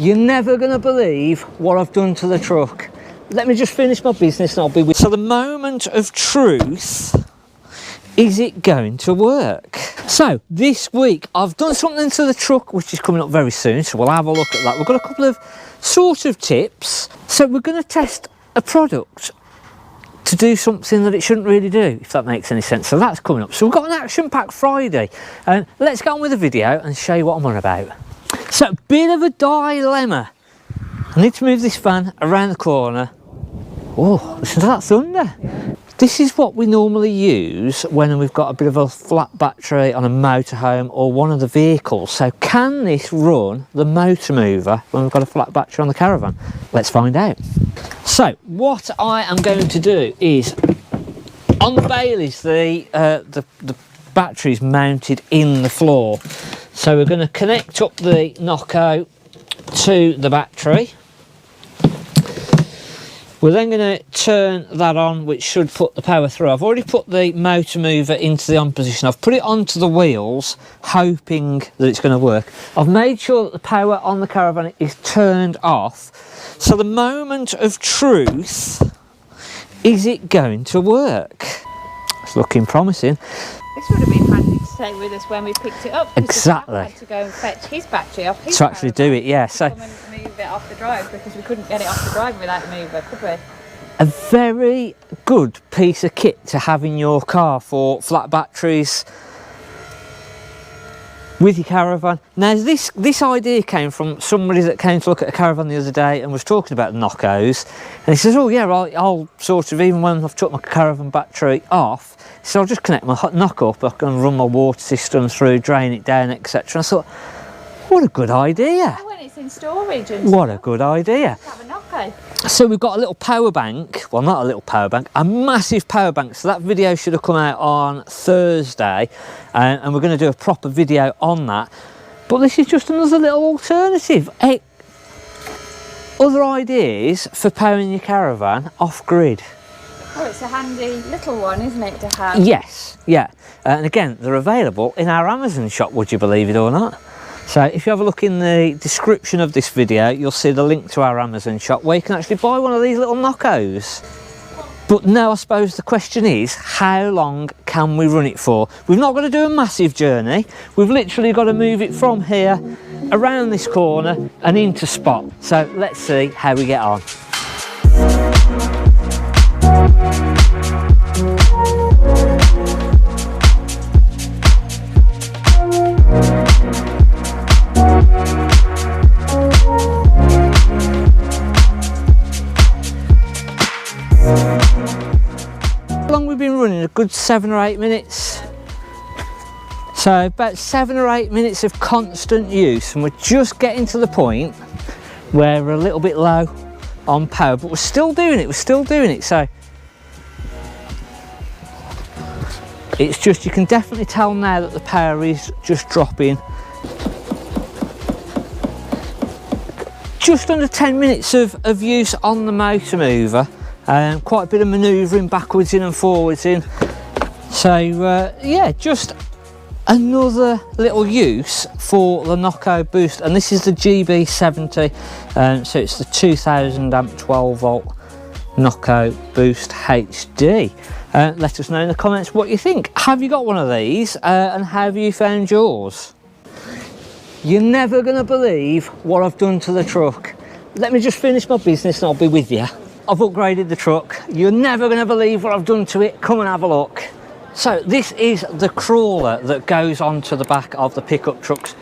You're never going to believe what I've done to the truck. Let me just finish my business and I'll be with you. So the moment of truth, is it going to work? So this week I've done something to the truck which is coming up very soon, so we'll have a look at that. We've got a couple of sort of tips. So we're going to test a product to do something that it shouldn't really do, if that makes any sense. So that's coming up. So we've got an action-packed Friday. Let's get on with the video and show you what I'm on about. So, bit of a dilemma. I need to move this van around the corner. Oh, listen to that thunder. Yeah. This is what we normally use when we've got a bit of a flat battery on a motorhome or one of the vehicles. So can this run the motor mover when we've got a flat battery on the Caravan? Let's find out. So what I am going to do is, on the Baileys, the battery's mounted in the floor. So we're going to connect up the Noco to the battery. We're then going to turn that on, which should put the power through. I've already put the motor mover into the on position. I've put it onto the wheels, hoping that it's going to work. I've made sure that the power on the Caravan is turned off. So the moment of truth, is it going to work? It's looking promising. This would have been handy to take with us when we picked it up. Exactly. We had to go and fetch his battery off his to actually do it, yeah. So come and move it off the drive, because we couldn't get it off the drive without the mover, could we? A very good piece of kit to have in your car for flat batteries with your Caravan. Now this idea came from somebody that came to look at a Caravan the other day and was talking about the Nocos, and he says, oh yeah, I'll sort of, even when I've took my Caravan battery off, so I'll just connect my Noco up, I can run my water system through, drain it down, etc. And I thought, what a good idea. Oh, when it's in storage and what a good idea. have a Noco. So we've got a little power bank, well not a little power bank, a massive power bank. So that video should have come out on Thursday, and we're going to do a proper video on that. But this is just another little alternative. Other ideas for powering your Caravan off-grid. Oh, it's a handy little one, isn't it, to have? Yes, yeah. And again, they're available in our Amazon shop, would you believe it or not? So if you have a look in the description of this video, you'll see the link to our Amazon shop where you can actually buy one of these little Nocos. But now I suppose the question is, how long can we run it for? We've not got to do a massive journey. We've literally got to move it from here, around this corner and into spot. So let's see how we get on. How long we've been running? A good 7 or 8 minutes. So about 7 or 8 minutes of constant use, and we're just getting to the point where we're a little bit low on power, but we're still doing it, so it's just, you can definitely tell now that the power is just dropping. Just under 10 minutes of use on the motor mover, quite a bit of manoeuvring backwards in and forwards in. So yeah, just another little use for the Noco boost, and this is the GB70, so it's the 2000 amp 12 volt Noco Boost HD. Let us know in the comments what you think. Have you got one of these, and how have you found yours? You're never going to believe what I've done to the truck. Let me just finish my business and I'll be with you. I've upgraded the truck. You're never going to believe what I've done to it. Come and have a look. So this is the crawler that goes onto the back of the pickup trucks.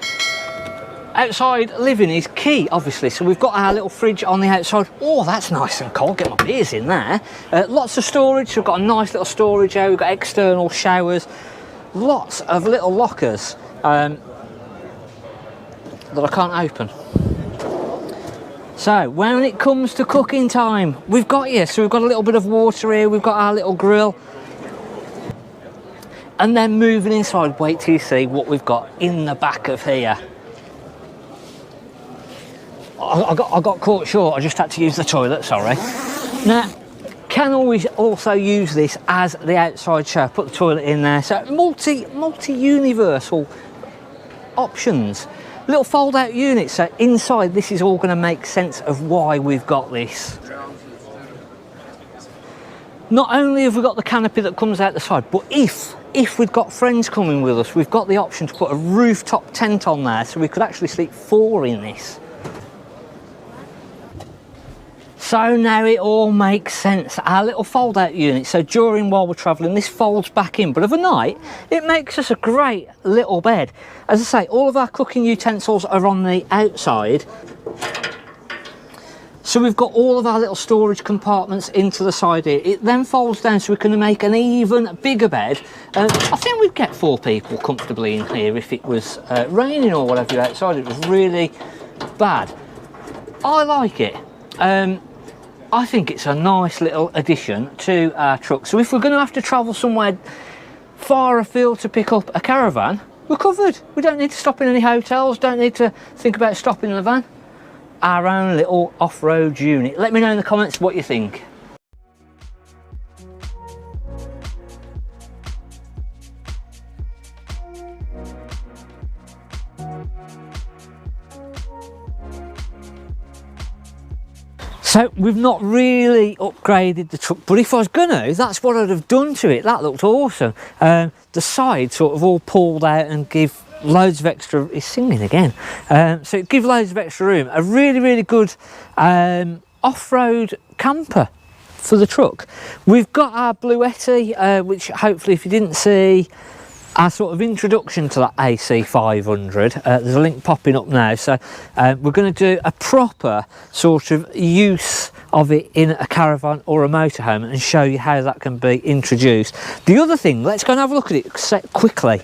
Outside living is key, obviously, so we've got our little fridge on the outside. Oh, that's nice and cold, get my beers in there. Lots of storage, so we've got a nice little storage area, we've got external showers, lots of little lockers that I can't open. So when it comes to cooking time, we've got you. So we've got a little bit of water here, we've got our little grill. And then moving inside, wait till you see what we've got in the back of here. I got caught short, I just had to use the toilet, sorry. Now, can always also use this as the outside shower, put the toilet in there. So multi-universal options. little fold out unit, so inside this is all going to make sense of why we've got this. Not only have we got the canopy that comes out the side, but if we've got friends coming with us, we've got the option to put a rooftop tent on there, so we could actually sleep 4 in this. So now it all makes sense. Our little fold out unit, so while we're travelling, this folds back in, but overnight it makes us a great little bed. As I say, all of our cooking utensils are on the outside, so we've got all of our little storage compartments into the side here. It then folds down, so we can make an even bigger bed. I think we'd get 4 people comfortably in here if it was raining or whatever outside. It was really bad. I like it. I think it's a nice little addition to our truck. So if we're going to have to travel somewhere far afield to pick up a caravan, we're covered. We don't need to stop in any hotels, don't need to think about stopping in the van. Our own little off-road unit. Let me know in the comments what you think. So we've not really upgraded the truck, but if I was gonna, that's what I'd have done to it. That looked awesome. The sides sort of all pulled out and give loads of extra, it's singing again, so it gives loads of extra room. A really good off-road camper for the truck. We've got our bluetti, which hopefully, if you didn't see our sort of introduction to that AC500, there's a link popping up now, so we're going to do a proper sort of use of it in a caravan or a motorhome and show you how that can be introduced. The other thing, let's go and have a look at it quickly.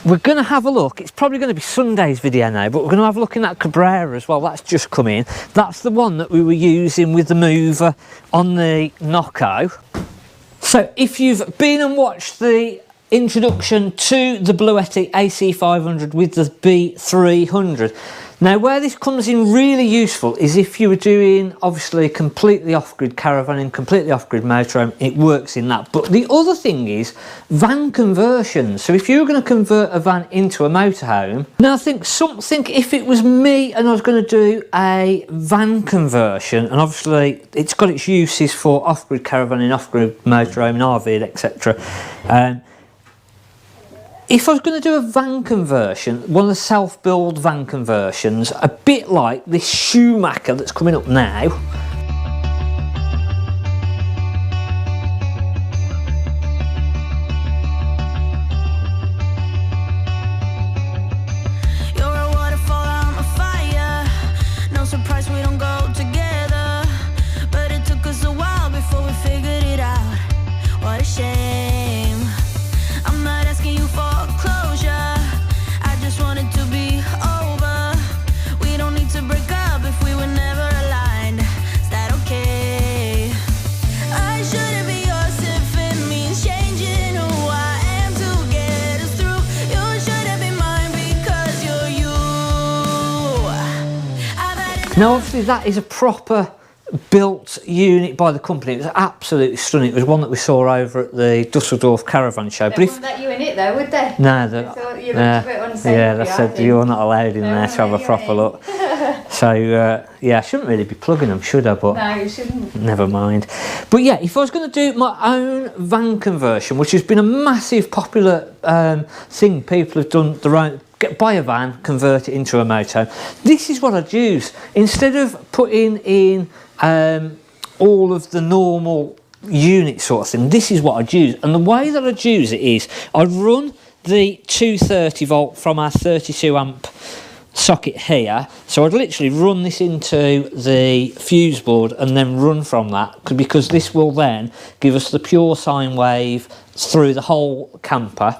We're going to have a look, it's probably going to be Sunday's video now, but we're going to have a look in that Cabrera as well. That's just come in. That's the one that we were using with the mover on the Noco. So if you've been and watched the introduction to the bluetti AC500 with the B300, now where this comes in really useful is if you were doing obviously a completely off-grid caravan and completely off-grid motorhome, it works in that. But the other thing is van conversions. So if you were going to convert a van into a motorhome, now I think something, if it was me and I was going to do a van conversion, and obviously it's got its uses for off-grid caravan, off-grid motorhome, RV, etc. If I was going to do a van conversion, one of the self-build van conversions, a bit like this Schumacher that's coming up now. You're a waterfall, I'm a fire. No surprise we don't go together, but it took us a while before we figured it out. What a shame. I'm not asking you for closure, I just want it to be over. We don't need to break up if we were never aligned. Is that okay? I shouldn't be yours if it means changing who I am to get us through. You shouldn't be mine because you're you. Now obviously that is a proper built unit by the company. It was absolutely stunning. It was one that we saw over at the Dusseldorf Caravan show. They wouldn't let you in it though, would they? No, They thought you looked a bit unsafe. yeah, they said you're not allowed in there to have a proper look. So yeah, I shouldn't really be plugging them, should I? But no, you shouldn't. never mind. But yeah, if I was going to do my own van conversion, which has been a massive popular thing, people have done their own. Buy a van, convert it into a moto. This is what I'd use instead of putting in all of the normal unit sort of thing. This is what I'd use, and the way that I'd use it is I'd run the 230 volt from our 32 amp socket here. So I'd literally run this into the fuse board and then run from that, because this will then give us the pure sine wave through the whole camper.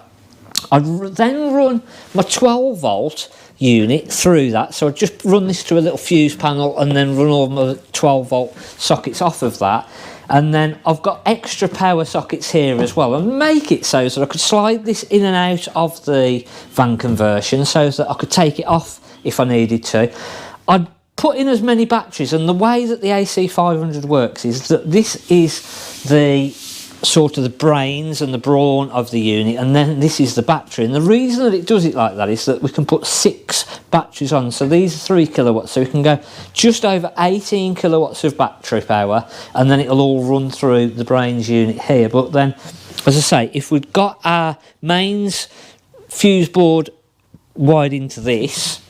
I'd then run my 12 volt unit through that, so I'd just run this to a little fuse panel and then run all my 12 volt sockets off of that. And then I've got extra power sockets here as well, and make it so that I could slide this in and out of the van conversion so that I could take it off if I needed to. I'd put in as many batteries, and the way that the AC500 works is that this is the sort of the brains and the brawn of the unit, and then this is the battery. And the reason that it does it like that is that we can put 6 batteries on. So these are 3 kilowatts, so we can go just over 18 kilowatts of battery power, and then it'll all run through the brains unit here. But then, as I say, if we'd got our mains fuse board wired into this,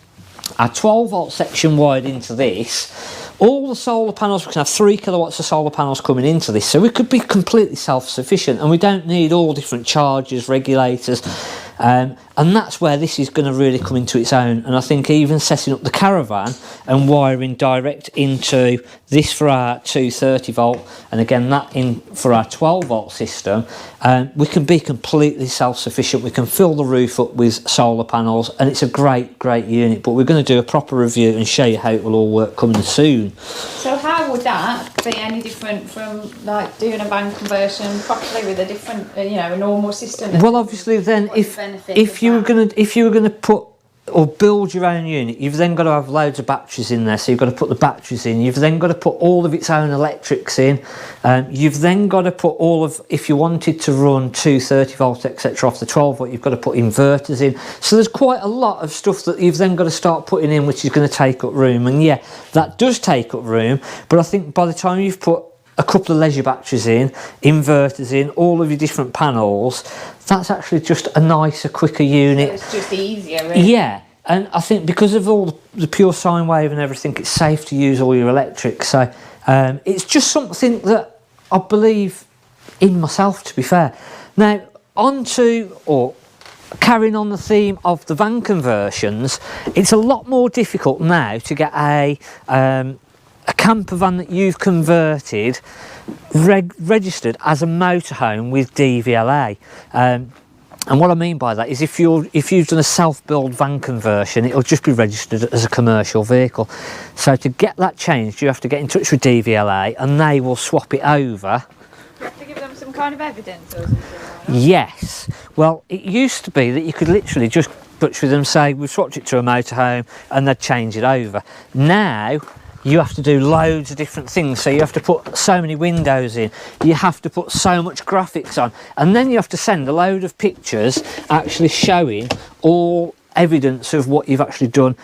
our 12 volt section wired into this, all the solar panels, we can have 3 kilowatts of solar panels coming into this, so we could be completely self-sufficient, and we don't need all different chargers, regulators, and that's where this is going to really come into its own. And I think even setting up the Caravan and wiring direct into this for our 230 volt, and again that in for our 12 volt system, we can be completely self-sufficient. We can fill the roof up with solar panels, and it's a great unit. But we're going to do a proper review and show you how it will all work coming soon. So how would that be any different from like doing a van conversion properly with a different, you know, a normal system? Well, obviously, then if you were gonna put or build your own unit, you've then got to have loads of batteries in there. So you've got to put the batteries in. You've then got to put all of its own electrics in. You've then got to put all of, if you wanted to run 230 volt etc. off the 12 volt, you've got to put inverters in. So there's quite a lot of stuff that you've then got to start putting in, which is going to take up room. And yeah, that does take up room. But I think by the time you've put a couple of leisure batteries in, inverters in, all of your different panels, that's actually just a nicer, quicker unit. So it's just easier, really. Yeah, and I think because of all the pure sine wave and everything, it's safe to use all your electrics. So it's just something that I believe in myself, to be fair. Now, carrying on the theme of the van conversions, it's a lot more difficult now to get a camper van that you've converted registered as a motorhome with DVLA. And what I mean by that is if you've done a self-build van conversion, it'll just be registered as a commercial vehicle. So to get that changed, you have to get in touch with DVLA, and they will swap it over. You have to give them some kind of evidence or something like that? Yes. Well, it used to be that you could literally just touch with them, say we've swapped it to a motorhome, and they'd change it over. Now you have to do loads of different things. So you have to put so many windows in, you have to put so much graphics on, and then you have to send a load of pictures actually showing all evidence of what you've actually done.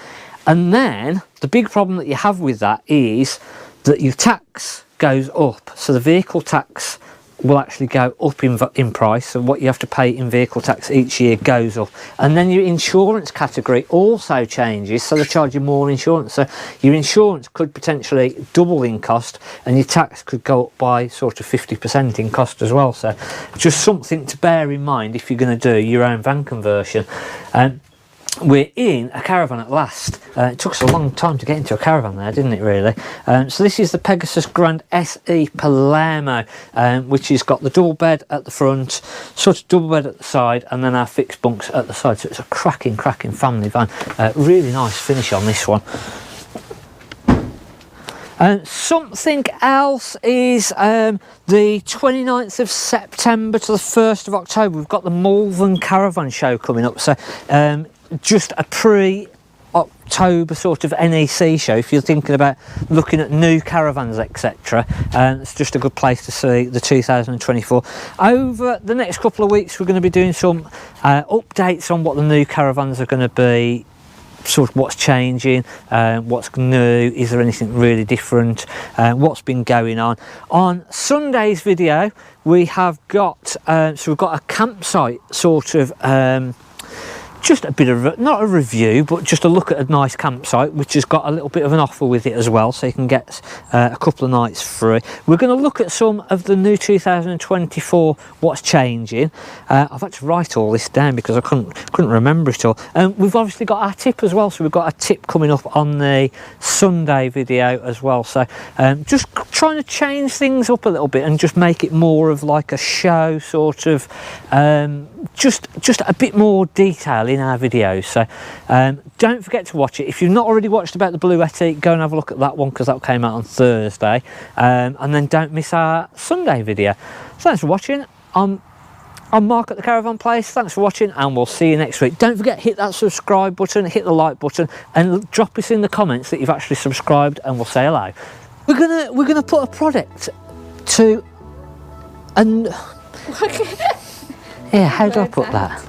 And then the big problem that you have with that is that your tax goes up. So the vehicle tax will actually go up in price, so what you have to pay in vehicle tax each year goes up. And then your insurance category also changes, so they charge you more insurance. So your insurance could potentially double in cost, and your tax could go up by sort of 50% in cost as well. So just something to bear in mind if you're going to do your own van conversion. We're in a Caravan at last. It took us a long time to get into a Caravan there, didn't it, really? So this is the Pegasus Grand SE Palermo, which has got the double bed at the front, sort of double bed at the side, and then our fixed bunks at the side. So it's a cracking family van. Really nice finish on this one. Something else is the 29th of September to the 1st of October, we've got the Malvern Caravan show coming up. So just a pre-October sort of NEC show if you're thinking about looking at new caravans etc. It's just a good place to see the 2024. Over the next couple of weeks we're going to be doing some updates on what the new caravans are going to be, sort of what's changing, what's new, is there anything really different, what's been going on. On Sunday's video we have got so we've got a campsite sort of just a bit of not a review, but just a look at a nice campsite which has got a little bit of an offer with it as well, so you can get a couple of nights free. We're going to look at some of the new 2024 what's changing. I've had to write all this down because I couldn't remember it all. We've obviously got our tip as well, so we've got a tip coming up on the Sunday video as well. So just trying to change things up a little bit and just make it more of like a show sort of, just a bit more detail in our videos. So don't forget to watch it. If you've not already watched about the bluetti, go and have a look at that one because that came out on Thursday, and then don't miss our Sunday video. Thanks for watching. I'm Mark at the Caravan Place. Thanks for watching, and we'll see you next week. Don't forget, hit that subscribe button, hit the like button, and drop us in the comments that you've actually subscribed, and we'll say hello. We're gonna put a product to Yeah, how do I put that?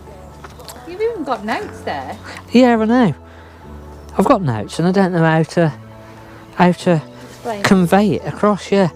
You've even got notes there. Yeah, I know. I've got notes and I don't know how to Explain. convey it across. Yeah.